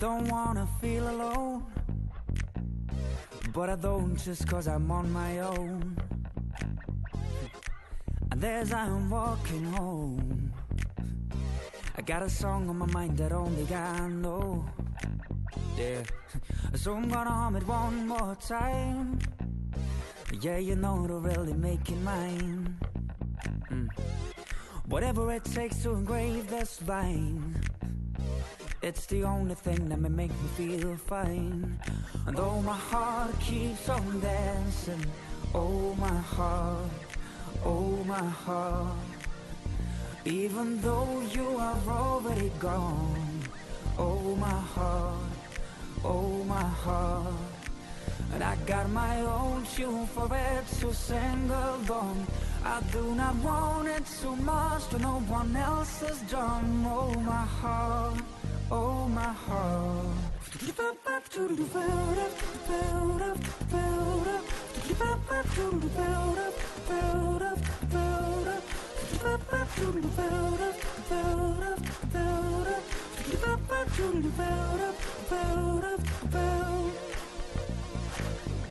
don't wanna feel alone, but I don't just 'cause I'm on my own. And as I'm walking home, I got a song on my mind that only I know. Yeah, so I'm gonna hum it one more time. Yeah, you know, to really make it mine. Whatever it takes to engrave this line, it's the only thing that may make me feel fine. And though my heart keeps on dancing, oh my heart, oh my heart, even though you are already gone, oh my heart, oh my heart. And I got my own tune for it to sing along. I do not want it so much to no one else has done. Oh my heart, oh my heart.